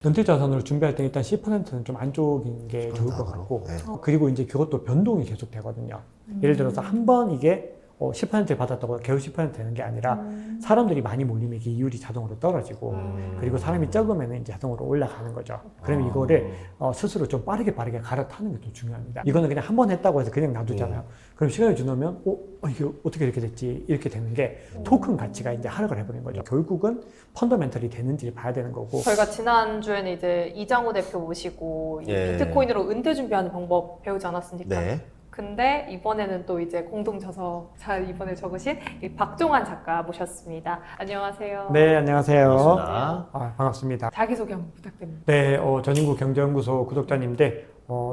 은퇴 자산으로 준비할 때 일단 10%는 좀 안쪽인 게 좋을 것 같고, 네. 그리고 이제 그것도 변동이 계속 되거든요. 예를 들어서 한 번 이게 10% 받았다고 겨우 10% 되는 게 아니라 사람들이 많이 몰리면 이게 이율이 자동으로 떨어지고, 그리고 사람이 적으면 이제 자동으로 올라가는 거죠. 그러면 이거를 스스로 좀 빠르게 갈아타는 게 더 중요합니다. 이거는 그냥 한 번 했다고 해서 그냥 놔두잖아요. 그럼 시간이 지나면 이게 어떻게 이렇게 됐지? 이렇게 되는 게 토큰 가치가 이제 하락을 해버린 거죠. 결국은 펀더멘털이 되는지를 봐야 되는 거고. 저희가 지난주에는 이제 이장우 대표 모시고 예. 비트코인으로 은퇴 준비하는 방법 배우지 않았습니까? 네. 근데 이번에는 또 이제 공동저서 잘 이번에 적으신 이 박종환 작가 모셨습니다. 안녕하세요. 네, 안녕하세요. 반갑습니다. 반갑습니다. 자기소개 한번 부탁드립니다. 네, 전인구 경제연구소 구독자님인데,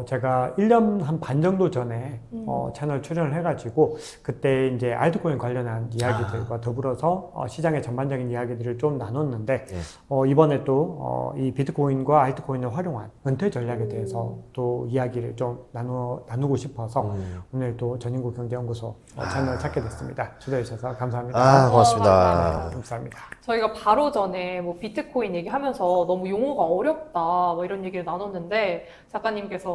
제가 1년 한 반 정도 전에 채널 출연을 해가지고 그때 이제 알트코인 관련한 이야기들과 더불어서 시장의 전반적인 이야기들을 좀 나눴는데, 이번에 또 이 비트코인과 알트코인을 활용한 은퇴 전략에 대해서 또 이야기를 좀 나누고 싶어서 오늘 또 전인구 경제연구소 채널을 찾게 됐습니다. 초대해 주셔서 감사합니다. 고맙습니다. 네, 감사합니다. 저희가 바로 전에 뭐 비트코인 얘기하면서 너무 용어가 어렵다 뭐 이런 얘기를 나눴는데 작가님께서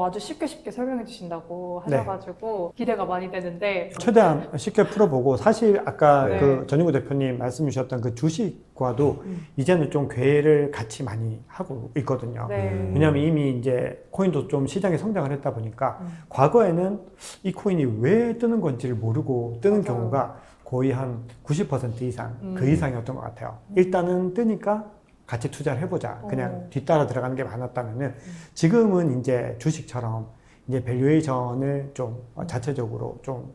아주 쉽게 설명해 주신다고 하셔가지고 기대가 많이 되는데 최대한 쉽게 풀어보고, 사실 아까 네. 그 전인구 대표님 말씀 주셨던 그 주식과도 이제는 좀 궤를 같이 많이 하고 있거든요. 네. 왜냐하면 이미 이제 코인도 좀 시장이 성장을 했다 보니까 과거에는 이 코인이 왜 뜨는 건지를 모르고 뜨는 맞아요. 경우가 거의 한 90% 이상 그 이상이었던 것 같아요. 일단은 뜨니까 같이 투자를 해보자. 그냥 뒤따라 들어가는 게 많았다면은 지금은 이제 주식처럼 이제 밸류에이션을 좀 자체적으로 좀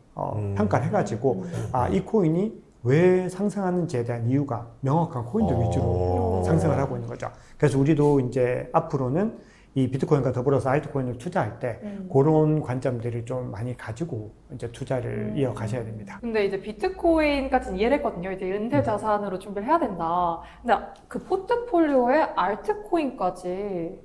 평가를 해가지고 이 코인이 왜 상승하는지에 대한 이유가 명확한 코인들 위주로 상승을 하고 있는 거죠. 그래서 우리도 이제 앞으로는 이 비트코인과 더불어서 알트코인을 투자할 때 그런 관점들을 좀 많이 가지고 이제 투자를 이어가셔야 됩니다. 근데 이제 비트코인까지는 이해를 했거든요. 이제 은퇴 자산으로 준비를 해야 된다. 근데 그 포트폴리오에 알트코인까지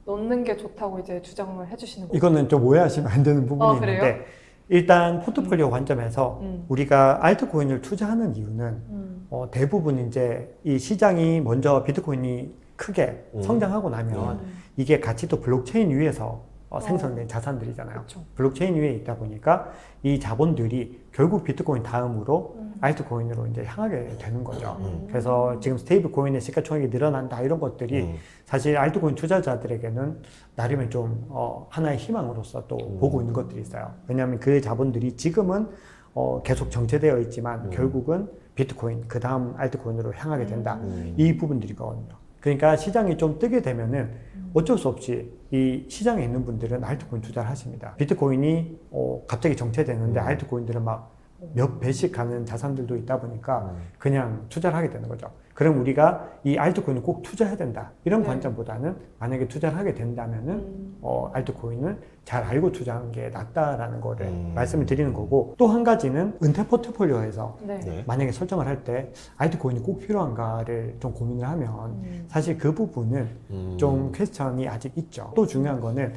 넣는 게 좋다고 이제 주장을 해주시는 거예요. 이거는 좀 오해하시면 안 되는 부분이 그래요? 있는데, 일단 포트폴리오 관점에서 우리가 알트코인을 투자하는 이유는 대부분 이제 이 시장이 먼저 비트코인이 크게 성장하고 나면 이게 가치도 블록체인 위에서 생성된 자산들이잖아요. 그쵸. 블록체인 위에 있다 보니까 이 자본들이 결국 비트코인 다음으로 알트코인으로 이제 향하게 되는 거죠. 그래서 지금 스테이블 코인의 시가총액이 늘어난다 이런 것들이 사실 알트코인 투자자들에게는 나름의 좀 하나의 희망으로서 또 보고 있는 것들이 있어요. 왜냐하면 그 자본들이 지금은 계속 정체되어 있지만 결국은 비트코인 그 다음 알트코인으로 향하게 된다. 이 부분들이거든요. 그러니까 시장이 좀 뜨게 되면은 어쩔 수 없이 이 시장에 있는 분들은 알트코인 투자를 하십니다. 비트코인이 갑자기 정체되는데 알트코인들은 막 몇 배씩 가는 자산들도 있다 보니까 그냥 투자를 하게 되는 거죠. 그럼 우리가 이 알트코인을 꼭 투자해야 된다 이런 관점보다는 만약에 투자를 하게 된다면은 알트코인을 잘 알고 투자하는 게 낫다라는 거를 말씀을 드리는 거고, 또 한 가지는 은퇴 포트폴리오에서 네. 만약에 설정을 할 때 알트코인이 꼭 필요한가를 좀 고민을 하면 사실 그 부분은 좀 퀘스천이 아직 있죠. 또 중요한 거는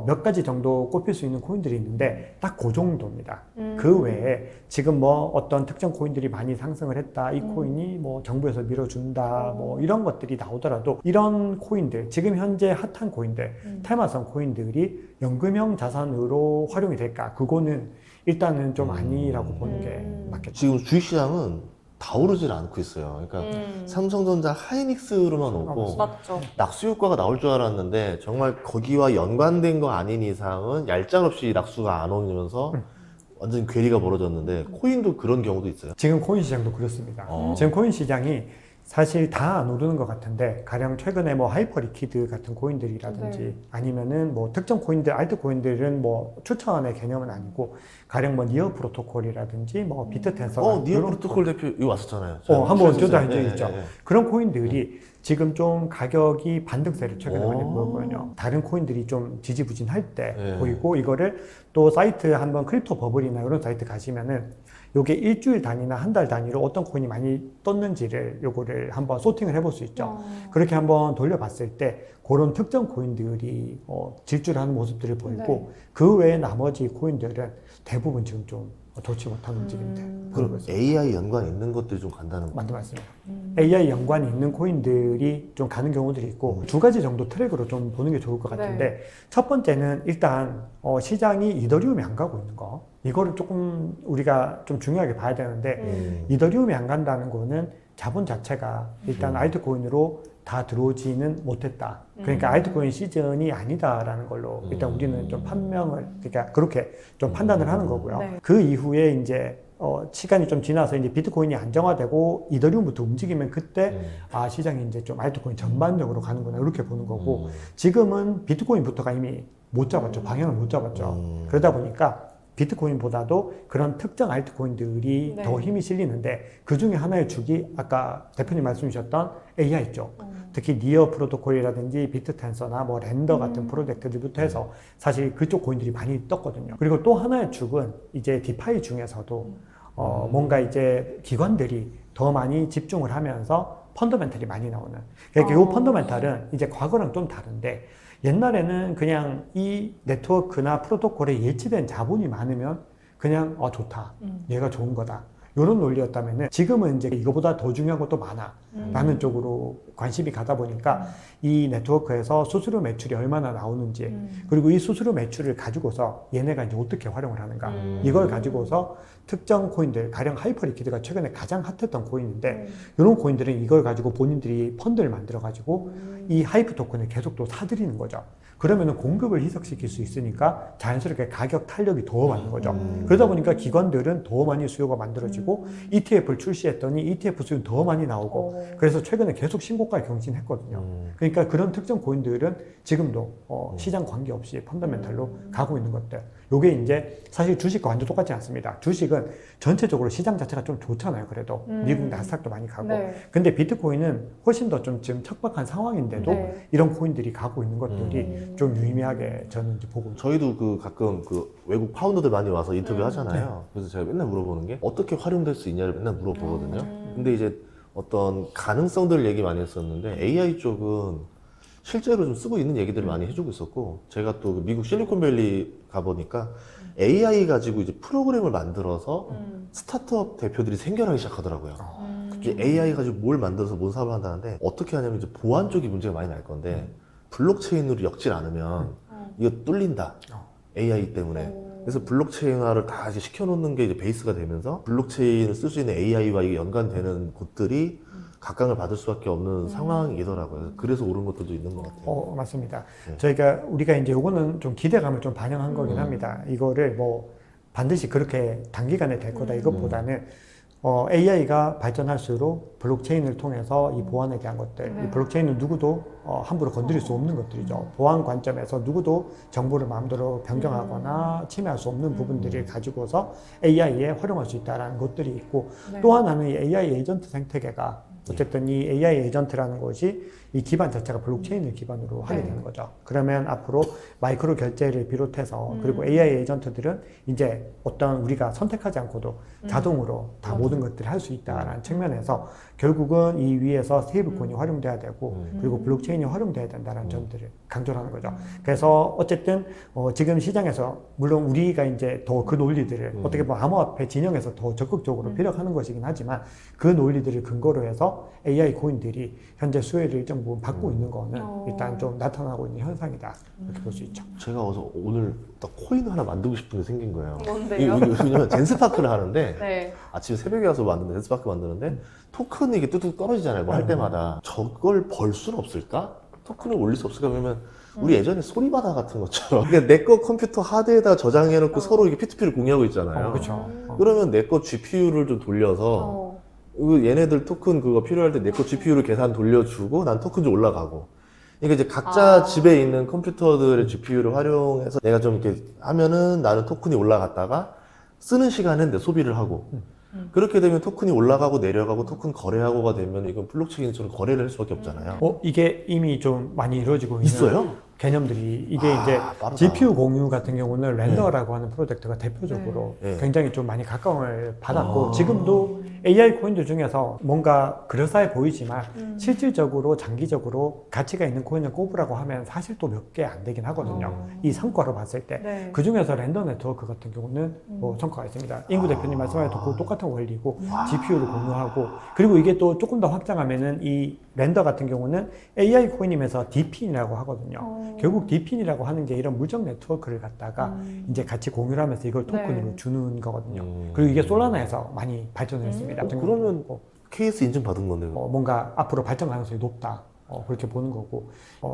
몇 가지 정도 꼽힐 수 있는 코인들이 있는데 딱 그 정도입니다. 그 외에 지금 뭐 어떤 특정 코인들이 많이 상승을 했다, 이 코인이 뭐 정부에서 밀어준다, 뭐 이런 것들이 나오더라도 이런 코인들, 지금 현재 핫한 코인들, 테마성 코인들이 연금형 자산으로 활용이 될까? 그거는 일단은 좀 아니라고 보는 게 맞겠죠. 지금 주식시장은 다 오르질 않고 있어요. 그러니까 삼성전자 하이닉스로만 오고 맞죠. 낙수 효과가 나올 줄 알았는데 정말 거기와 연관된 거 아닌 이상은 얄짤없이 낙수가 안 오면서 완전 괴리가 벌어졌는데 코인도 그런 경우도 있어요. 지금 코인 시장도 그렇습니다. 지금 코인 시장이 사실 다 안 오르는 것 같은데, 가령 최근에 뭐 하이퍼 리퀴드 같은 코인들이라든지 아니면은 뭐 특정 코인들, 알트 코인들은 뭐 추천의 개념은 아니고, 가령 뭐 니어 프로토콜이라든지 뭐 비트 텐서 니어 프로토콜 대표 이거 왔었잖아요. 한번 투자한 적이 있죠. 네. 그런 코인들이 지금 좀 가격이 반등세를 최근에 많이 보였거든요. 다른 코인들이 좀 지지부진할 때 보이고, 이거를 또 사이트 한번 크립토 버블이나 이런 사이트 가시면은 요게 일주일 단위나 한 달 단위로 어떤 코인이 많이 떴는지를 요거를 한번 소팅을 해볼 수 있죠. 그렇게 한번 돌려봤을 때 그런 특정 코인들이 질주하는 모습들을 보이고, 그 외에 나머지 코인들은 대부분 지금 좀 좋지 못한 움직임들 그러고 그럼 있어요. AI 연관 있는 것들이 좀 간다는 거. 맞는 말씀이에요. AI 연관이 있는 코인들이 좀 가는 경우들이 있고 두 가지 정도 트랙으로 좀 보는 게 좋을 것 같은데 네. 첫 번째는 일단 시장이 이더리움이 안 가고 있는 거 이거를 조금 우리가 좀 중요하게 봐야 되는데 이더리움이 안 간다는 거는 자본 자체가 일단 알트코인으로 다 들어오지는 못했다. 그러니까 알트코인 시즌이 아니다라는 걸로 일단 우리는 좀 판명을 그러니까 그렇게 좀 판단을 하는 거고요. 네. 그 이후에 이제 시간이 좀 지나서 이제 비트코인이 안정화되고 이더리움부터 움직이면 그때 시장이 이제 좀 알트코인 전반적으로 가는구나 이렇게 보는 거고 지금은 비트코인부터가 이미 못 잡았죠. 방향을 못 잡았죠. 그러다 보니까 비트코인보다도 그런 특정 알트코인들이 네. 더 힘이 실리는데 그 중에 하나의 축이 아까 대표님 말씀 주셨던 AI 쪽 특히 니어 프로토콜이라든지 비트텐서나 뭐 랜더 같은 프로젝트들부터 해서 사실 그쪽 코인들이 많이 떴거든요. 그리고 또 하나의 축은 이제 디파이 중에서도 뭔가 이제 기관들이 더 많이 집중을 하면서 펀더멘탈이 많이 나오는. 그러니까 이 펀더멘탈은 이제 과거랑 좀 다른데 옛날에는 그냥 이 네트워크나 프로토콜에 예치된 자본이 많으면 그냥 좋다. 얘가 좋은 거다. 이런 논리였다면은 지금은 이제 이거보다 더 중요한 것도 많아. 라는 쪽으로 관심이 가다 보니까 이 네트워크에서 수수료 매출이 얼마나 나오는지 그리고 이 수수료 매출을 가지고서 얘네가 이제 어떻게 활용을 하는가 이걸 가지고서 특정 코인들 가령 하이퍼리퀴드가 최근에 가장 핫했던 코인인데 이런 코인들은 이걸 가지고 본인들이 펀드를 만들어 가지고 이 하이프 토큰을 계속 또 사들이는 거죠. 그러면은 공급을 희석시킬 수 있으니까 자연스럽게 가격 탄력이 더 많은 거죠. 그러다 보니까 기관들은 더 많이 수요가 만들어지고 ETF를 출시했더니 ETF 수요는 더 많이 나오고 그래서 최근에 계속 신고가를 경신했거든요. 그러니까 그런 특정 코인들은 지금도 시장 관계없이 펀더멘탈로 가고 있는 것들. 요게 이제 사실 주식과 완전 똑같지 않습니다. 주식은 전체적으로 시장 자체가 좀 좋잖아요. 그래도 미국 나스닥도 많이 가고. 네. 근데 비트코인은 훨씬 더 좀 지금 척박한 상황인데도 네. 이런 코인들이 가고 있는 것들이 좀 유의미하게 저는 이제 보고 있어요. 저희도 그 가끔 그 외국 파운더들 많이 와서 인터뷰 하잖아요. 그래서 제가 맨날 물어보는 게 어떻게 활용될 수 있냐를 맨날 물어보거든요. 근데 이제 어떤 가능성들을 얘기 많이 했었는데 AI 쪽은 실제로 좀 쓰고 있는 얘기들을 많이 해주고 있었고 제가 또 미국 실리콘밸리 가보니까 AI 가지고 이제 프로그램을 만들어서 스타트업 대표들이 생겨나기 시작하더라고요. 이제 AI 가지고 뭘 만들어서 뭔 사업을 한다는데 어떻게 하냐면 이제 보안 쪽이 문제가 많이 날 건데 블록체인으로 엮질 않으면 이거 뚫린다. AI 때문에. 그래서 블록체인화를 다 이제 시켜놓는 게 이제 베이스가 되면서 블록체인을 쓸 수 있는 AI와 이게 연관되는 곳들이 각광을 받을 수밖에 없는 상황이더라고요. 그래서 오른 것들도 있는 것 같아요. 맞습니다. 네. 우리가 이제 요거는 좀 기대감을 좀 반영한 거긴 합니다. 이거를 뭐 반드시 그렇게 단기간에 될 거다 이것보다는 AI가 발전할수록 블록체인을 통해서 이 보안에 대한 것들, 이 블록체인은 누구도 함부로 건드릴 수 없는 것들이죠. 보안 관점에서 누구도 정보를 마음대로 변경하거나 침해할 수 없는 부분들을 가지고서 AI에 활용할 수 있다는 것들이 있고 또 하나는 이 AI 에이전트 생태계가 어쨌든 이 AI 에이전트라는 것이 이 기반 자체가 블록체인을 기반으로 하게 되는 거죠. 그러면 앞으로 마이크로 결제를 비롯해서 그리고 AI 에이전트들은 이제 어떤 우리가 선택하지 않고도 자동으로 다 모든 것들을 할 수 있다라는 측면에서 결국은 이 위에서 스테이블코인이 활용돼야 되고 그리고 블록체인이 활용돼야 된다는 점들을 강조를 하는 거죠. 그래서 어쨌든 지금 시장에서 물론 우리가 이제 더 그 논리들을 어떻게 보면 암호화폐 진영에서 더 적극적으로 피력하는 것이긴 하지만 그 논리들을 근거로 해서 AI 코인들이 현재 수혜를 일정 부분 받고 있는 거는 일단 좀 나타나고 있는 현상이다 이렇게 볼 수 있죠. 제가 오늘 딱 코인 하나 만들고 싶은 게 생긴 거예요. 뭔데요? 왜냐면 젠스파크를 하는데 네. 아침에 새벽에 와서 만드는 젠스파크 만드는데 토큰이 이게 뚝뚝 떨어지잖아요. 뭐 할 때마다 저걸 벌 수는 없을까? 토큰을 올릴 수 없을까? 그러면 우리 예전에 소리바다 같은 것처럼 내 거 컴퓨터 하드에다 저장해놓고 서로 이게 P2P를 공유하고 있잖아요. 그렇죠. 그러면 내 거 GPU를 좀 돌려서 얘네들 토큰 그거 필요할 때 내 거 GPU를 계산 돌려주고 난 토큰 좀 올라가고. 그러니까 이제 각자 집에 있는 컴퓨터들의 GPU를 활용해서 내가 좀 이렇게 하면은 나는 토큰이 올라갔다가 쓰는 시간은 내 소비를 하고. 그렇게 되면 토큰이 올라가고 내려가고 토큰 거래하고가 되면 이건 블록체인처럼 거래를 할 수밖에 없잖아요. 이게 이미 좀 많이 이루어지고 있는 있어요? 개념들이 이게 이제 빠르다. GPU 공유 같은 경우는 렌더라고 하는 프로젝트가 대표적으로 네. 굉장히 좀 많이 각광을 받았고 아. 지금도 AI 코인들 중에서 뭔가 그럴싸해 보이지만 실질적으로 장기적으로 가치가 있는 코인을 꼽으라고 하면 사실 또 몇 개 안 되긴 하거든요. 이 성과로 봤을 때. 네. 그 중에서 랜더 네트워크 같은 경우는 뭐 성과가 있습니다. 인구 대표님 말씀하셨던 그 똑같은 원리고 GPU를 공유하고 그리고 이게 또 조금 더 확장하면은 이 랜더 같은 경우는 AI 코인이면서 DP인이라고 하거든요. 결국 DP인이라고 하는 게 이런 물적 네트워크를 갖다가 이제 같이 공유를 하면서 이걸 토큰으로 네. 주는 거거든요. 그리고 이게 솔라나에서 많이 발전을 했습니다. 그러면 KS 인증 받은 거네요. 뭔가 앞으로 발전 가능성이 높다. 그렇게 보는 거고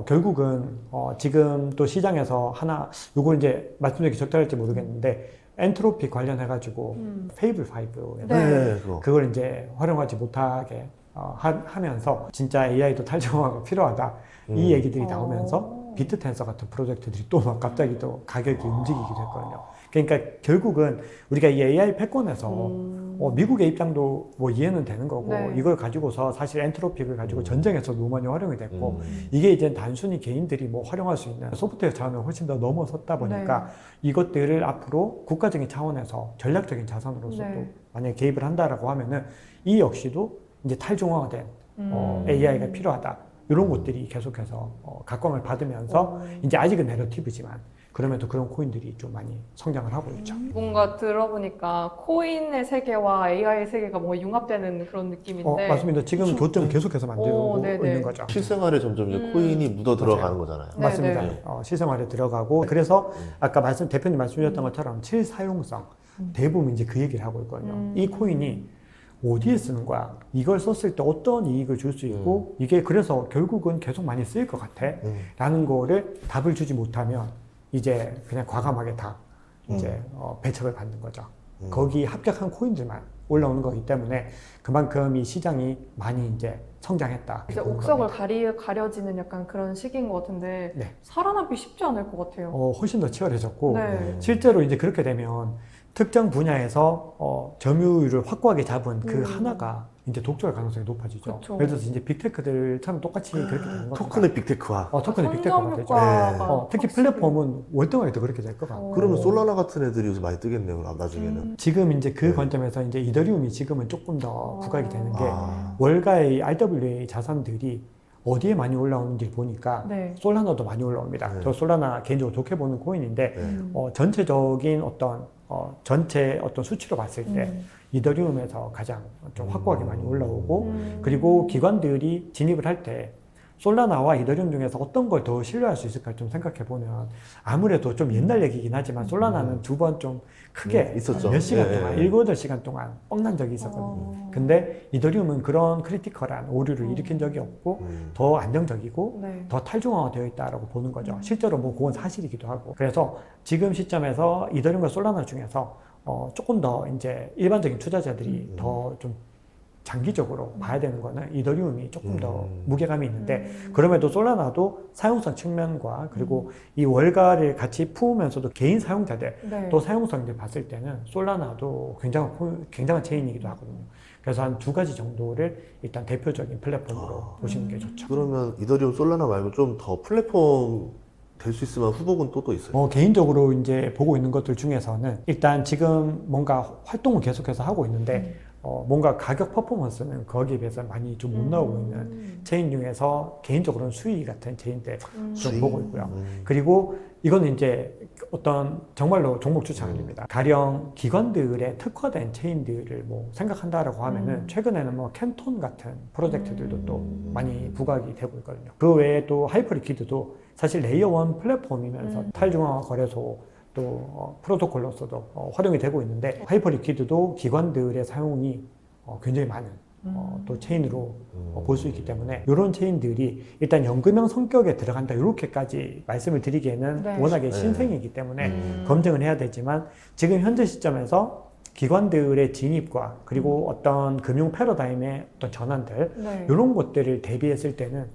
결국은 지금 또 시장에서 하나 요걸 이제 말씀드리기 적절할지 모르겠는데 엔트로피 관련해 가지고 페이블 5에서 네, 그거. 그걸 이제 활용하지 못하게 하면서 진짜 AI도 탈중화가 필요하다 이 얘기들이 나오면서 비트 텐서 같은 프로젝트들이 또 막 갑자기 또 가격이 움직이기도 했거든요. 그러니까 결국은 우리가 이 AI 패권에서 미국의 입장도 뭐 이해는 되는 거고 네. 이걸 가지고서 사실 엔트로피를 가지고 전쟁에서 너무 많이 활용이 됐고 이게 이제 단순히 개인들이 뭐 활용할 수 있는 소프트웨어 차원을 훨씬 더 넘어섰다 보니까 이것들을 앞으로 국가적인 차원에서 전략적인 자산으로서도 네. 만약에 개입을 한다라고 하면은 이 역시도 이제 탈중화된 AI가 필요하다. 이런 것들이 계속해서 각광을 받으면서 이제 아직은 내러티브지만 그럼에도 그런 코인들이 좀 많이 성장을 하고 있죠. 뭔가 들어보니까 코인의 세계와 AI의 세계가 뭔가 융합되는 그런 느낌인데 맞습니다. 지금 교점 계속해서 만들고 네네. 있는 거죠. 실생활에 점점 이제 코인이 묻어 들어가는 거잖아요. 네, 맞습니다. 네. 실생활에 들어가고 그래서 아까 대표님 말씀하셨던 것처럼 실사용성 대부분 이제 그 얘기를 하고 있거든요. 이 코인이 어디에 쓰는 거야? 이걸 썼을 때 어떤 이익을 줄 수 있고 이게 그래서 결국은 계속 많이 쓰일 것 같아? 라는 거를 답을 주지 못하면 이제 그냥 과감하게 다 이제 배척을 받는 거죠. 거기 합격한 코인들만 올라오는 거기 때문에 그만큼 이 시장이 많이 이제 성장했다. 이제 옥석을 가려지는 약간 그런 시기인 것 같은데 네. 살아남기 쉽지 않을 것 같아요. 훨씬 더 치열해졌고 네. 실제로 이제 그렇게 되면 특정 분야에서 점유율을 확고하게 잡은 그 하나가 이제 독점할 가능성이 높아지죠. 그쵸. 예를 들어서 이제 빅테크들처럼 똑같이 그렇게 되는 거죠. 토큰의 빅테크화. 토큰의 빅테크가 되죠. 특히 플랫폼은 월등하게 더 그렇게 될 것 같고. 그러면 솔라나 같은 애들이 요즘 많이 뜨겠네요. 나중에는. 지금 이제 그 관점에서 이제 이더리움이 지금은 조금 더 부각이 되는 게 아. 월가의 RWA 자산들이 어디에 많이 올라오는지 보니까 네. 솔라나도 많이 올라옵니다. 네. 저 솔라나 개인적으로 좋게 보는 코인인데 네. 전체적인 전체 어떤 수치로 봤을 때 이더리움에서 가장 좀 확고하게 많이 올라오고 그리고 기관들이 진입을 할 때 솔라나와 이더리움 중에서 어떤 걸 더 신뢰할 수 있을까 좀 생각해 보면 아무래도 좀 옛날 얘기긴 하지만 솔라나는 두 번 좀 크게 있었죠. 몇 시간 예, 동안 예. 7, 8시간 동안 뻥난 적이 있었거든요. 근데 이더리움은 그런 크리티컬한 오류를 일으킨 적이 없고 더 안정적이고 네. 더 탈중화가 되어 있다라고 보는 거죠. 실제로 뭐 그건 사실이기도 하고. 그래서 지금 시점에서 이더리움과 솔라나 중에서 조금 더 이제 일반적인 투자자들이 더 좀 장기적으로 봐야 되는 거는 이더리움이 조금 더 무게감이 있는데 그럼에도 솔라나도 사용성 측면과 그리고 이 월가를 같이 품으면서도 개인 사용자들 네. 또 사용성들 봤을 때는 솔라나도 굉장한 체인이기도 하거든요. 그래서 한 두 가지 정도를 일단 대표적인 플랫폼으로 보시는 게 좋죠. 그러면 이더리움 솔라나 말고 좀 더 플랫폼 될 수 있으면 후보군 또 있어요. 개인적으로 이제 보고 있는 것들 중에서는 일단 지금 뭔가 활동을 계속해서 하고 있는데 뭔가 가격 퍼포먼스는 거기에 비해서 많이 좀 못 나오고 있는 체인 중에서 개인적으로는 수위 같은 체인들 좀 수위? 보고 있고요. 그리고 이거는 이제 어떤 정말로 종목 추천 아닙니다. 가령 기관들의 특화된 체인들을 뭐 생각한다라고 하면은 최근에는 뭐 캔톤 같은 프로젝트들도 또 많이 부각이 되고 있거든요. 그 외에 또 하이퍼리퀴드도 사실 레이어 1 플랫폼이면서 탈중앙화 거래소 또 프로토콜로서도 활용이 되고 있는데 하이퍼리퀴드도 기관들의 사용이 굉장히 많은 또 체인으로 볼 수 있기 때문에 이런 체인들이 일단 연금형 성격에 들어간다 이렇게까지 말씀을 드리기에는 네. 워낙에 네. 신생이기 때문에 검증을 해야 되지만 지금 현재 시점에서 기관들의 진입과 그리고 어떤 금융 패러다임의 어떤 전환들 네. 이런 것들을 대비했을 때는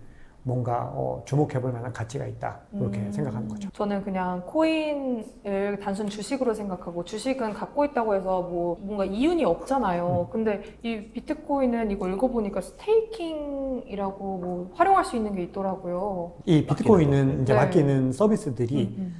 뭔가 주목해볼 만한 가치가 있다 이렇게 생각하는 거죠. 저는 그냥 코인을 단순 주식으로 생각하고 주식은 갖고 있다고 해서 뭐 뭔가 이윤이 없잖아요. 근데 이 비트코인은 이거 읽어보니까 스테이킹이라고 뭐 활용할 수 있는 게 있더라고요. 이 비트코인은 이제 네. 맡기는 서비스들이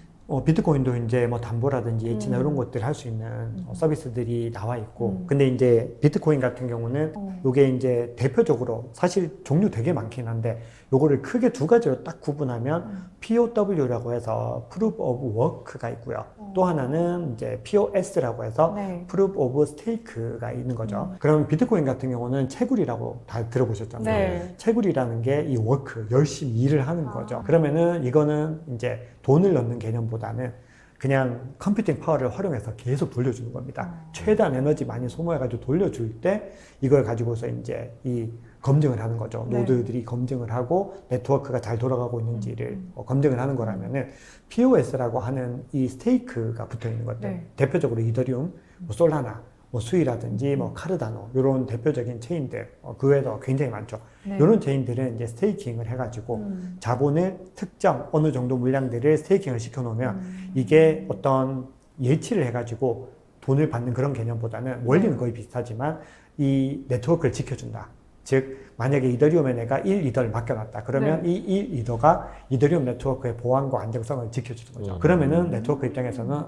비트코인도 이제 뭐 담보라든지 예치나 이런 것들 할 수 있는 서비스들이 나와 있고, 근데 이제 비트코인 같은 경우는 요게 이제 대표적으로 사실 종류 되게 많긴 한데 요거를 크게 두 가지로 딱 구분하면 POW라고 해서 Proof of Work가 있고요. 또 하나는 이제 POS라고 해서 네. Proof of Stake가 있는 거죠. 그럼 비트코인 같은 경우는 채굴이라고 다 들어보셨잖아요. 네. 채굴이라는 게 이 워크, 열심히 일을 하는 거죠. 그러면은 이거는 이제 돈을 넣는 개념보다는 그냥 컴퓨팅 파워를 활용해서 계속 돌려주는 겁니다. 최대한 에너지 많이 소모해가지고 돌려줄 때 이걸 가지고서 이제 이 검증을 하는 거죠. 네. 노드들이 검증을 하고 네트워크가 잘 돌아가고 있는지를 검증을 하는 거라면은 POS라고 하는 이 스테이크가 붙어 있는 것들. 네. 대표적으로 이더리움, 뭐 솔라나, 뭐 수이라든지 뭐 카르다노 이런 대표적인 체인들 그 외에도 굉장히 많죠. 네. 이런 체인들은 이제 스테이킹을 해가지고 자본을 특정 어느 정도 물량들을 스테이킹을 시켜놓으면 이게 어떤 예치를 해가지고 돈을 받는 그런 개념보다는 원리는 거의 비슷하지만 이 네트워크를 지켜준다. 즉 만약에 이더리움에 내가 1이더를 맡겨놨다. 그러면 네. 이 1이더가 이더리움 네트워크의 보안과 안정성을 지켜주는 거죠. 그러면은 네트워크 입장에서는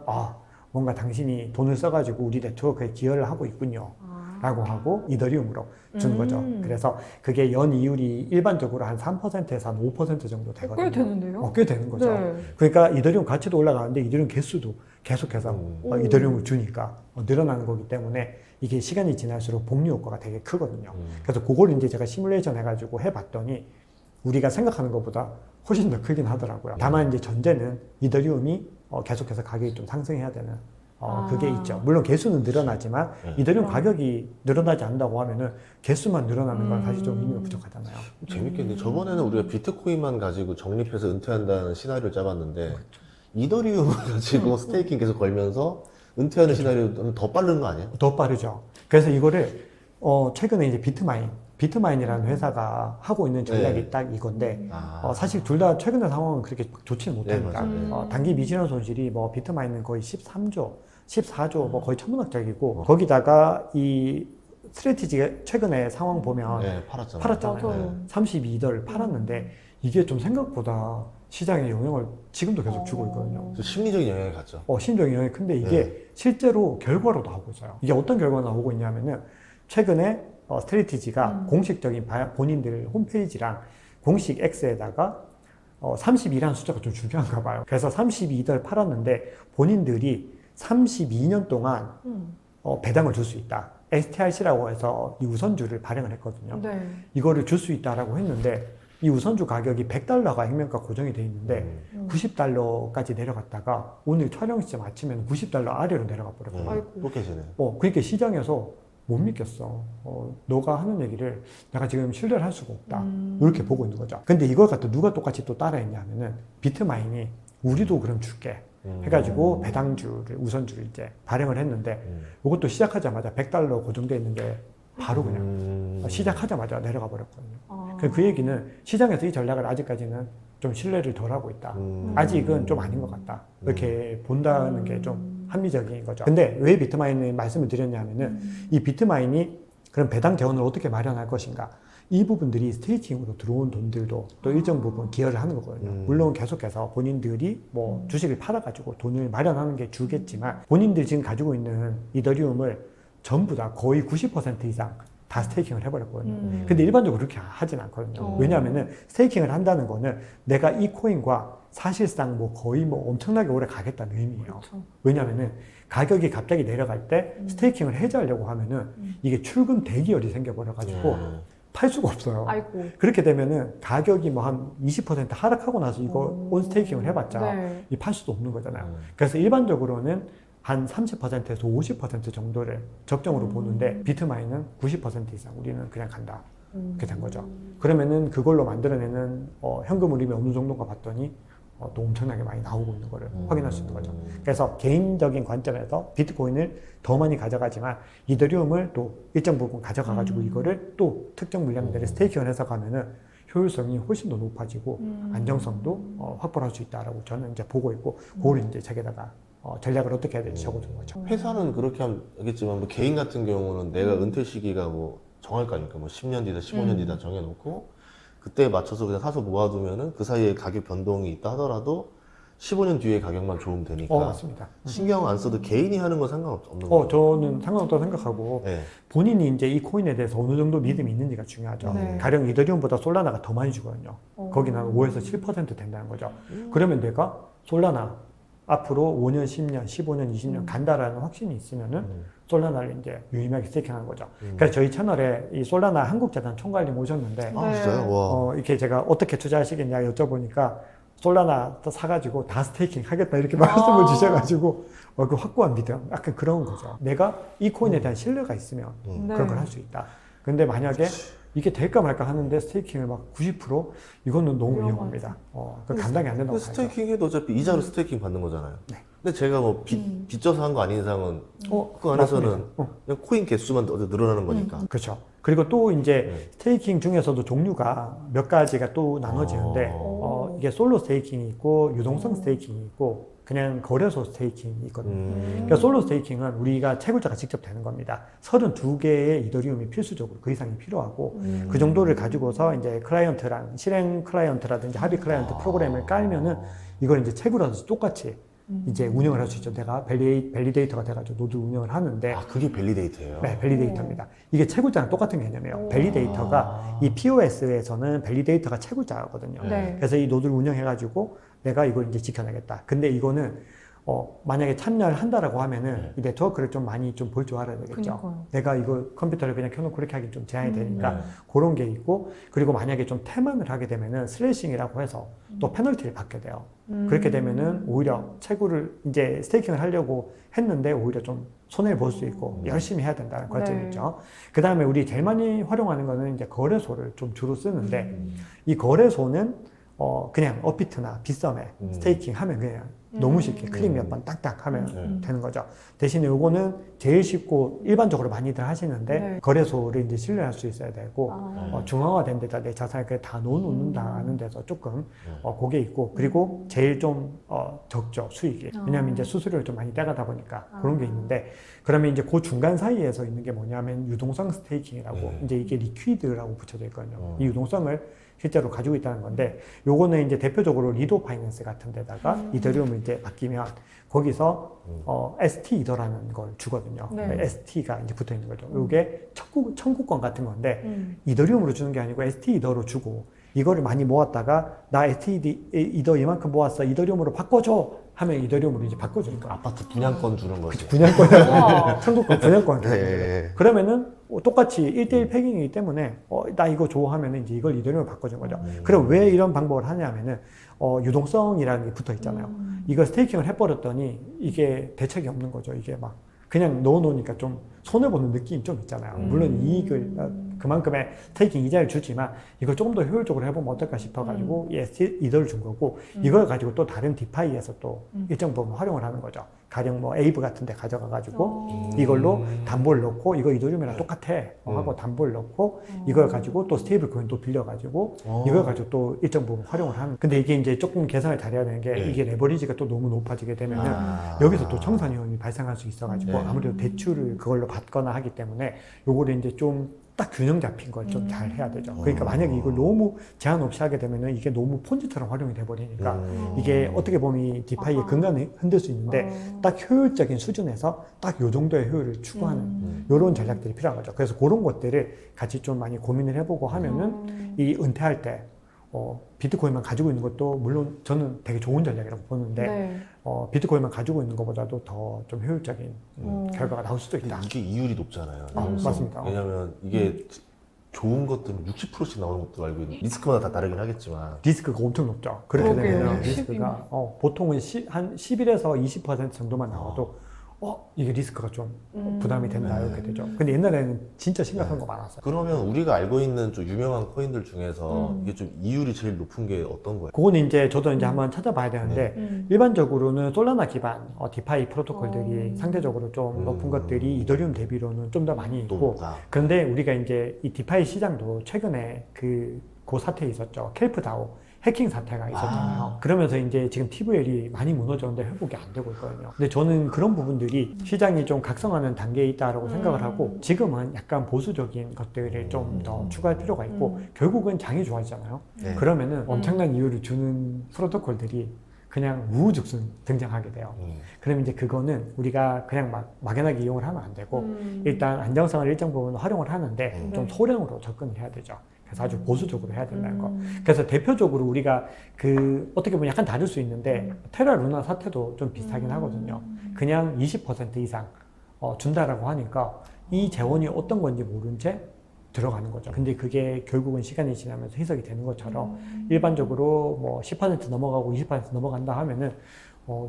뭔가 당신이 돈을 써가지고 우리 네트워크에 기여를 하고 있군요. 라고 하고 이더리움으로 주는 거죠. 그래서 그게 연 이율이 일반적으로 한 3%에서 한 5% 정도 되거든요. 꽤 되는데요? 꽤 되는 거죠. 네. 그러니까 이더리움 가치도 올라가는데 이더리움 개수도 계속해서 이더리움을 주니까 늘어나는 거기 때문에 이게 시간이 지날수록 복리 효과가 되게 크거든요. 그래서 그걸 이제 제가 시뮬레이션 해가지고 해봤더니 우리가 생각하는 것보다 훨씬 더 크긴 하더라고요. 다만 이제 전제는 이더리움이 계속해서 가격이 좀 상승해야 되는 그게 있죠. 물론 개수는 늘어나지만 이더리움 가격이 늘어나지 않는다고 하면은 개수만 늘어나는 건 사실 좀 의미가 부족하잖아요. 재밌겠네. 저번에는 우리가 비트코인만 가지고 적립해서 은퇴한다는 시나리오를 짜봤는데 이더리움을 가지고 스테이킹 계속 걸면서 은퇴하는 시나리오는 더 빠른 거 아니에요? 더 빠르죠. 그래서 이거를 최근에 이제 비트마인이라는 회사가 하고 있는 전략이 네. 딱 이건데 사실 둘 다 최근의 상황은 그렇게 좋지는 못하니까 네, 맞아요. 단기 미진원 손실이 뭐 비트마인은 거의 13조, 14조 뭐 거의 천문학적이고 거기다가 이 스트레티지가 최근에 상황 보면 네, 팔았잖아요. 팔았잖아요. 맞아요. 32달러를 팔았는데 이게 좀 생각보다 시장에 영향을 지금도 계속 주고 있거든요. 그 심리적인 영향이 갔죠. 심적인 영향이 큰데 이게 실제로 결과로 나오고 있어요. 이게 어떤 결과가 나오고 있냐면은 최근에 스트레티지가 공식적인 본인들 홈페이지랑 공식 X에다가 32라는 숫자가 좀 중요한가 봐요. 그래서 32달러 팔았는데 본인들이 32년 동안 배당을 줄 수 있다. STRC라고 해서 이 우선주를 발행을 했거든요. 네. 이거를 줄 수 있다라고 했는데 이 우선주 가격이 100달러가 액면가 고정이 돼 있는데 90달러까지 내려갔다가 오늘 촬영 시점 아침에는 90달러 아래로 내려가 버렸거든요. 아이고. 또 깨지네. 그러니까 시장에서 못 믿겠어. 너가 하는 얘기를 내가 지금 신뢰를 할 수가 없다. 이렇게 보고 있는 거죠. 근데 이걸 갖다 누가 똑같이 또 따라했냐 하면은 비트마인이 우리도 그럼 줄게. 해가지고 배당주를, 우선주를 이제 발행을 했는데 이것도 시작하자마자 100달러 고정되어 있는 게 바로 그냥 시작하자마자 내려가 버렸거든요. 그 얘기는 시장에서 이 전략을 아직까지는 좀 신뢰를 덜 하고 있다. 아직은 좀 아닌 것 같다. 이렇게 본다는 게 좀 합리적인 거죠. 근데 왜 비트마인을 말씀을 드렸냐면은 이 비트마인이 그럼 배당 재원을 어떻게 마련할 것인가. 이 부분들이 스테이킹으로 들어온 돈들도 또 일정 부분 기여를 하는 거거든요. 물론 계속해서 본인들이 뭐 주식을 팔아가지고 돈을 마련하는 게 주겠지만 본인들이 지금 가지고 있는 이더리움을 전부 다 거의 90% 이상 다 스테이킹을 해버렸거든요. 근데 일반적으로 그렇게 하진 않거든요. 왜냐하면은 스테이킹을 한다는 거는 내가 이 코인과 사실상 뭐 거의 뭐 엄청나게 오래 가겠다는 의미예요. 그렇죠. 왜냐하면은 가격이 갑자기 내려갈 때 스테이킹을 해제하려고 하면은 이게 출금 대기열이 생겨버려가지고 팔 수가 없어요. 아이고. 그렇게 되면은 가격이 뭐 한 20% 하락하고 나서 이거 온 스테이킹을 해봤자 네. 이 팔 수도 없는 거잖아요. 그래서 일반적으로는 한 30%에서 50% 정도를 적정으로 보는데 비트마인은 90% 이상 우리는 그냥 간다. 이렇게 된 거죠. 그러면은 그걸로 만들어내는 현금 흐름이 어느 정도가 봤더니 또 엄청나게 많이 나오고 있는 거를 확인할 수 있는 거죠. 그래서 개인적인 관점에서 비트코인을 더 많이 가져가지만 이더리움을 또 일정 부분 가져가가지고 이거를 또 특정 물량들을 스테이킹을 해서 가면은 효율성이 훨씬 더 높아지고 안정성도 확보할 수 있다라고 저는 이제 보고 있고 그걸 이제 저기다가 전략을 어떻게 해야 될지 적어둔 거죠. 회사는 그렇게 하겠지만 뭐 개인 같은 경우는 내가 은퇴 시기가 뭐 정할 거 아닙니까? 뭐 10년 뒤다 15년 뒤다 정해놓고 그때에 맞춰서 그냥 사서 모아두면은 그 사이에 가격 변동이 있다 하더라도 15년 뒤에 가격만 좋으면 되니까 맞습니다. 신경 안 써도 개인이 하는 건 상관없는 거예요. 저는 상관없다고 생각하고 네. 본인이 이제 이 코인에 대해서 어느 정도 믿음이 있는지가 중요하죠. 네. 가령 이더리움보다 솔라나가 더 많이 주거든요. 거기는 한 5에서 7% 된다는 거죠. 그러면 내가 솔라나 앞으로 5년, 10년, 15년, 20년 간다라는 확신이 있으면은 솔라나를 이제 유의미하게 스테이킹하는 거죠. 그래서 저희 채널에 이 솔라나 한국재단 총괄님 오셨는데 아 진짜요? 와. 이렇게 제가 어떻게 투자하시겠냐 여쭤보니까 솔라나 사가지고 다 스테이킹 하겠다 이렇게 말씀을 주셔가지고 그 확고한 믿음 약간 그런 거죠. 내가 이 코인에 대한 신뢰가 있으면 네. 그런 걸 할 수 있다. 근데 만약에 이게 될까 말까 하는데 스테이킹을 막 90% 이거는 너무 위험합니다. 그 감당이 안 된다고 봐야죠. 스테이킹 해도 어차피 이자로 스테이킹 받는 거잖아요. 네. 근데 제가 뭐 빚져서 한 거 아닌 이상은 그 안에서는 맞습니다. 그냥 코인 개수만 더 늘어나는 거니까. 그렇죠. 그리고 또 이제 네. 스테이킹 중에서도 종류가 몇 가지가 또 나눠지는데 이게 솔로 스테이킹이 있고 유동성 스테이킹이 있고 그냥 거래소 스테이킹이 있거든요. 그러니까 솔로 스테이킹은 우리가 채굴자가 직접 되는 겁니다. 32개의 이더리움이 필수적으로 그 이상이 필요하고 그 정도를 가지고서 이제 클라이언트랑 실행 클라이언트라든지 합의 클라이언트 프로그램을 깔면은 이걸 이제 채굴하듯이 똑같이 이제 운영을 할 수 있죠. 내가 밸리데이터가 돼가지고 노드 운영을 하는데 아 그게 밸리데이터예요? 네, 밸리데이터입니다. 이게 채굴자랑 똑같은 개념이에요. 밸리데이터가 이 POS에서는 밸리데이터가 채굴자거든요. 네. 그래서 이 노드를 운영해가지고 내가 이걸 이제 지켜내겠다. 근데 이거는 만약에 참여를 한다라고 하면은 이 네트워크를 좀 많이 좀 볼 줄 알아야 되겠죠. 그러니까요. 내가 이거 컴퓨터를 그냥 켜놓고 그렇게 하기 좀 제한이 되니까 네. 그런 게 있고 그리고 만약에 좀 태만을 하게 되면은 슬래싱이라고 해서 또 페널티를 받게 돼요. 그렇게 되면은 오히려 채굴을 이제 스테이킹을 하려고 했는데 오히려 좀 손해를 볼 수 있고 열심히 해야 된다는 관점이 네. 있죠. 그 다음에 우리 제일 많이 활용하는 거는 이제 거래소를 좀 주로 쓰는데 이 거래소는 그냥 업비트나 빗썸에 스테이킹 하면 그냥 너무 쉽게 클릭 몇 번 딱딱 하면 되는 거죠. 대신에 요거는 제일 쉽고 일반적으로 많이들 하시는데 네. 거래소를 이제 신뢰할 수 있어야 되고 아. 중앙화된 데다 내 자산을 그냥 다 놓는다는 데서 조금 그게 있고 그리고 제일 좀 적죠 수익이. 왜냐하면 이제 수수료를 좀 많이 떼가다 보니까 그런 게 있는데 그러면 이제 그 중간 사이에서 있는 게 뭐냐면 유동성 스테이킹이라고 이제 이게 리퀴드라고 붙여져 있거든요. 이 유동성을 실제로 가지고 있다는 건데 요거는 이제 대표적으로 리도 파이낸스 같은 데다가 이더리움을 이제 맡기면 거기서 ST 이더라는 걸 주거든요. 네. ST가 이제 붙어 있는 거죠. 요게 청구권 같은 건데 이더리움으로 주는 게 아니고 ST 이더로 주고 이거를 많이 모았다가 나 ST 이더 이만큼 모았어 이더리움으로 바꿔줘 하면 이더리움으로 이제 바꿔주는 거예요. 아파트 분양권 주는 거죠. 분양권, 우와. 청구권 분양권. 네. 그러면은 똑같이 1대1 패깅이기 때문에 나 이거 줘 하면은 이제 이걸 이더리움으로 바꿔준 거죠. 그럼 왜 이런 방법을 하냐면은 유동성이라는 게 붙어 있잖아요. 이거 스테이킹을 해버렸더니 이게 대책이 없는 거죠. 이게 막 그냥 넣어놓으니까 좀 손해보는 느낌이 좀 있잖아요. 물론 이익을 그만큼의 스테이킹 이자를 주지만 이걸 조금 더 효율적으로 해보면 어떨까 싶어가지고 이더를 준 거고 이걸 가지고 또 다른 디파이에서 또 일정 부분 활용을 하는 거죠. 가령 뭐 에이브 같은 데 가져가가지고 이걸로 담보를 넣고 이거 이더리움이랑 똑같아 하고 담보를 넣고 이걸 가지고 또 스테이블 코인 또 빌려가지고 이걸 가지고 또 일정 부분 활용을 하는. 근데 이게 이제 조금 계산을 잘해야 되는 게 이게 레버리지가 또 너무 높아지게 되면은 여기서 또 청산 위험이 발생할 수 있어가지고 아무래도 대출을 그걸로 받거나 하기 때문에 요거를 이제 좀 딱 균형 잡힌 걸 좀 잘 해야 되죠. 그러니까 만약에 이걸 너무 제한 없이 하게 되면은 이게 너무 폰지처럼 활용이 돼버리니까 이게 어떻게 보면 이 디파이의 근간을 흔들 수 있는데 딱 효율적인 수준에서 딱 요 정도의 효율을 추구하는 요런 전략들이 필요한 거죠. 그래서 그런 것들을 같이 좀 많이 고민을 해보고 하면은 이 은퇴할 때 비트코인만 가지고 있는 것도 물론 저는 되게 좋은 전략이라고 보는데 네. 비트코인만 가지고 있는 것보다도 더 좀 효율적인 결과가 나올 수도 있다. 이게 이율이 높잖아요. 맞습니다. 왜냐면 이게 좋은 것들은 60%씩 나오는 것도 알고 있는데 리스크마다 다 다르긴 하겠지만 리스크가 엄청 높죠. 그렇게 그러게요. 되면 10이면. 리스크가 보통은 한 11에서 20% 정도만 나와도 이게 리스크가 좀 부담이 된다 이렇게 되죠. 근데 옛날에는 진짜 심각한 거 많았어요. 그러면 우리가 알고 있는 좀 유명한 코인들 중에서 이게 좀 이율이 제일 높은 게 어떤 거예요? 그거는 이제 저도 이제 한번 찾아봐야 되는데 일반적으로는 솔라나 기반 디파이 프로토콜들이 상대적으로 좀 높은 것들이 이더리움 대비로는 좀 더 많이 또 있고 높다. 그런데 우리가 이제 이 디파이 시장도 최근에 그 그 사태 있었죠. 켈프다오 해킹 사태가 있었잖아요. 그러면서 이제 지금 TVL이 많이 무너졌는데 회복이 안 되고 있거든요. 근데 저는 그런 부분들이 시장이 좀 각성하는 단계에 있다라고 생각을 하고 지금은 약간 보수적인 것들을 좀 더 추가할 필요가 있고 결국은 장이 좋아지잖아요. 네. 그러면은 엄청난 이유를 주는 프로토콜들이 그냥 우후죽순 등장하게 돼요. 그럼 이제 그거는 우리가 그냥 막연하게 이용을 하면 안 되고 일단 안정성을 일정 부분 활용을 하는데 좀 소량으로 접근을 해야 되죠. 그래서 아주 보수적으로 해야 된다는 거. 그래서 대표적으로 우리가 어떻게 보면 약간 다를 수 있는데 테라 루나 사태도 좀 비슷하긴 하거든요. 그냥 20% 이상 준다라고 하니까 이 재원이 어떤 건지 모른 채 들어가는 거죠. 근데 그게 결국은 시간이 지나면서 희석이 되는 것처럼 일반적으로 뭐 10% 넘어가고 20% 넘어간다 하면은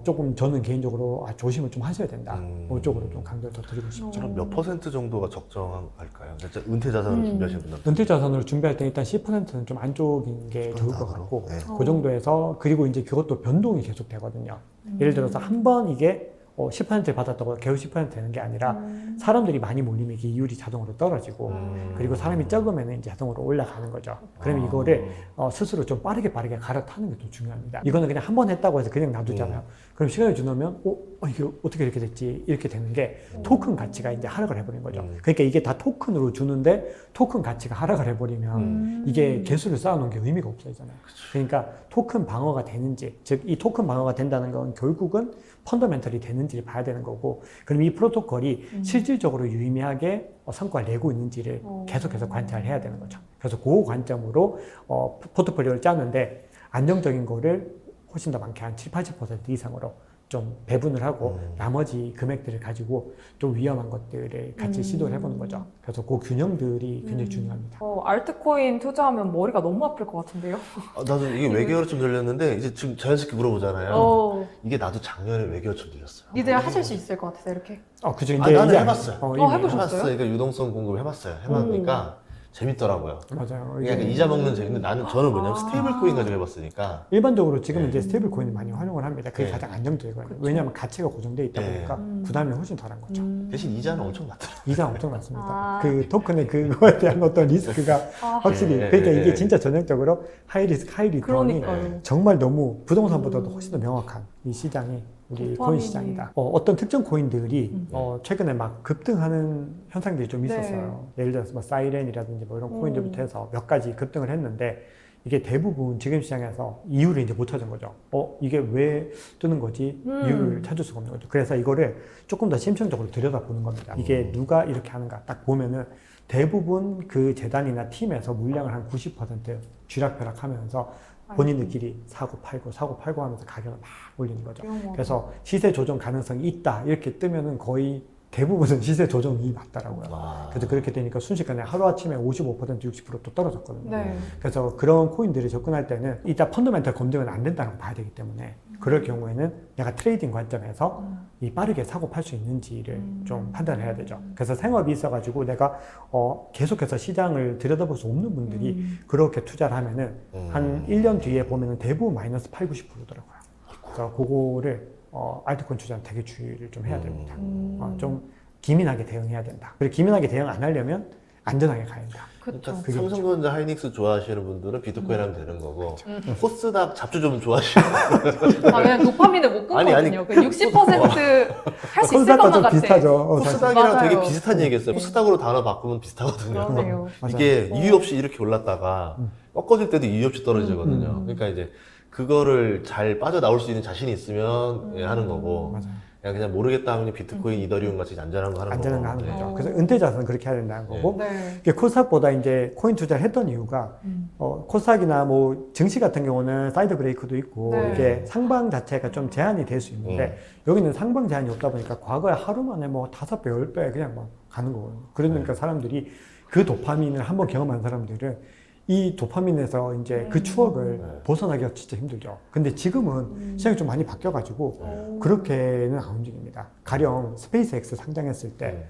조금 저는 개인적으로 조심을 좀 하셔야 된다. 이쪽으로 좀 강조를 더 드리고 싶죠. 그럼 몇 퍼센트 정도가 적정할까요? 진짜 은퇴 자산을 준비하시는 분들. 은퇴 자산으로 준비할 때 일단 10%는 좀 안쪽인 게 좋을 것 같고 그 정도에서 그리고 이제 그것도 변동이 계속 되거든요. 예를 들어서 한 번 이게 10% 받았다고 겨우 10% 되는 게 아니라 사람들이 많이 몰리면 이게 이율이 자동으로 떨어지고 그리고 사람이 적으면 이제 자동으로 올라가는 거죠. 그러면 이거를 스스로 좀 빠르게 갈아타는 게 더 중요합니다. 이거는 그냥 한 번 했다고 해서 그냥 놔두잖아요. 그럼 시간이 지나면 이게 어떻게 이렇게 됐지? 이렇게 되는 게 토큰 가치가 이제 하락을 해버린 거죠. 그러니까 이게 다 토큰으로 주는데 토큰 가치가 하락을 해버리면 이게 개수를 쌓아놓은 게 의미가 없어지잖아요. 그러니까 토큰 방어가 되는지, 즉 이 토큰 방어가 된다는 건 결국은 펀더멘털이 되는지를 봐야 되는 거고, 그럼 이 프로토콜이 실질적으로 유의미하게 성과를 내고 있는지를 계속해서 관찰해야 되는 거죠. 그래서 그 관점으로 포트폴리오를 짜는데 안정적인 거를 훨씬 더 많게 한 7, 80% 이상으로 좀 배분을 하고 나머지 금액들을 가지고 좀 위험한 것들을 같이 시도를 해보는 거죠. 그래서 그 균형들이 굉장히 중요합니다. 알트코인 투자하면 머리가 너무 아플 것 같은데요? 나도 이게 외계어로좀 들렸는데 이제 지금 자연스럽게 물어보잖아요. 이게 나도 작년에 외계어처럼 들렸어요. 니들 하실 수 있을 것 같아서 이렇게. 그죠. 이제 나는 이제 해봤어요. 해보셨어요? 그러니까 유동성 공급 해봤어요. 해봤으니까 재밌더라고요. 맞아요. 그러니까 이자 먹는 재미인데 저는 뭐냐면 스테이블 코인 가지고 해봤으니까. 일반적으로 지금 이제 스테이블 코인을 많이 활용을 합니다. 그게 네. 가장 안정적이거든요. 왜냐하면 가치가 고정되어 있다 보니까 부담이 훨씬 덜한 거죠. 대신 이자는 엄청 낮더라고요. 이자 엄청 많습니다. 그 토큰의 그거에 대한 어떤 리스크가 확실히 그러니까 이게 진짜 전형적으로 하이 리스크 하이 리턴이 그러니까요. 정말 너무 부동산보다도 훨씬 더 명확한 이 시장이 우리 코인 시장이다. 어떤 특정 코인들이 최근에 막 급등하는 현상들이 좀 있었어요. 예를 들어서 뭐 사이렌이라든지 뭐 이런 코인들부터 해서 몇 가지 급등을 했는데 이게 대부분 지금 시장에서 이유를 이제 못 찾은 거죠. 이게 왜 뜨는 거지? 이유를 찾을 수가 없는 거죠. 그래서 이거를 조금 더 심층적으로 들여다보는 겁니다. 이게 누가 이렇게 하는가 딱 보면은 대부분 그 재단이나 팀에서 물량을 한 90% 쥐락펴락 하면서 본인들끼리 사고 팔고 하면서 가격을 막 올리는 거죠. 그래서 시세 조정 가능성이 있다 이렇게 뜨면은 거의 대부분은 시세 조정이 맞더라고요. 그래서 그렇게 되니까 순식간에 하루아침에 55% 60%또 떨어졌거든요. 네. 그래서 그런 코인들이 접근할 때는 이따 펀더멘털 검증은 안 된다는 걸 봐야 되기 때문에 그럴 경우에는 내가 트레이딩 관점에서 이 빠르게 사고 팔 수 있는지를 좀 판단을 해야 되죠. 그래서 생업이 있어가지고 내가 계속해서 시장을 들여다볼 수 없는 분들이 그렇게 투자를 하면은 한 1년 뒤에 보면은 대부분 마이너스 8, 90%더라고요. 그래서 그거를 알트코인 투자는 되게 주의를 좀 해야 됩니다. 좀 기민하게 대응해야 된다. 그리고 기민하게 대응 안 하려면 안전하게 가야 된다. 그러니까 그쵸. 삼성전자 하이닉스 좋아하시는 분들은 비트코인 하면 되는 거고 코스닥 잡주 좀 좋아하시는 그냥 도파민을 못 끊거든요. 60%할 수 있을 것만 같아. 비슷하죠. 코스닥이랑 맞아요. 되게 비슷한 얘기했어요. 코스닥으로 단어 바꾸면 비슷하거든요. 그러네요. 이게 이유 없이 이렇게 올랐다가 꺾어질 때도 이유 없이 떨어지거든요. 그러니까 이제 그거를 잘 빠져나올 수 있는 자신이 있으면 하는 거고 맞아요. 그냥 모르겠다 하면 비트코인, 이더리움 같이 안전한 거 하는 안전한 거 거고. 하는 거죠. 그래서 은퇴 자산은 그렇게 해야 된다는 거고 네. 이게 코스닥보다 이제 코인 투자를 했던 이유가 코스닥이나 뭐 증시 같은 경우는 사이드 브레이크도 있고 네. 이게 상방 자체가 좀 제한이 될 수 있는데 여기는 상방 제한이 없다 보니까 과거에 하루 만에 뭐 5배, 10배 그냥 막 가는 거거든요. 그러니까 사람들이 그 도파민을 한번 경험한 사람들은 이 도파민에서 이제 그 추억을 벗어나기가 진짜 힘들죠. 근데 지금은 시장이 좀 많이 바뀌어가지고 그렇게는 안 움직입니다. 가령 스페이스X 상장했을 때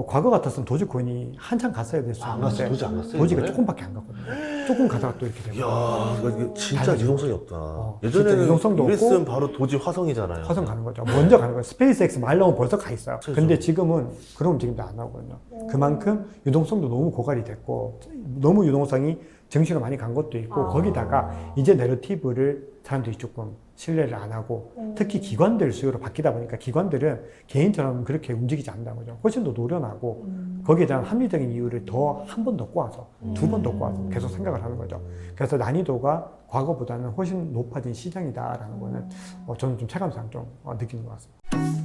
과거 같았으면 도지코인이 한참 갔어야 될 수 있는데 도지 안 갔어요? 도지가 이번에? 조금밖에 안 갔거든요. 조금 가다가 또 이렇게 되고 이야, 이거 진짜 달라지죠. 유동성이 없다. 진짜 예전에는 유동성도 이랬으면 없고 바로 도지 화성이잖아요. 화성 가는 거죠. 먼저 가는 거예요. 스페이스X 말 나오면 벌써 가 있어요. 그렇죠. 근데 지금은 그런 움직임도 안 나오거든요. 그만큼 유동성도 너무 고갈이 됐고 너무 유동성이 증시로 많이 간 것도 있고 아. 거기다가 이제 내러티브를 사람들이 조금 신뢰를 안 하고 특히 기관들 수요로 바뀌다 보니까 기관들은 개인처럼 그렇게 움직이지 않는다는 거죠. 훨씬 더 노련하고 거기에 대한 합리적인 이유를 더 한 번 더 꼬아서 두 번 더 꼬아서 계속 생각을 하는 거죠. 그래서 난이도가 과거보다는 훨씬 높아진 시장이다라는 거는 저는 좀 체감상 좀 느끼는 것 같습니다.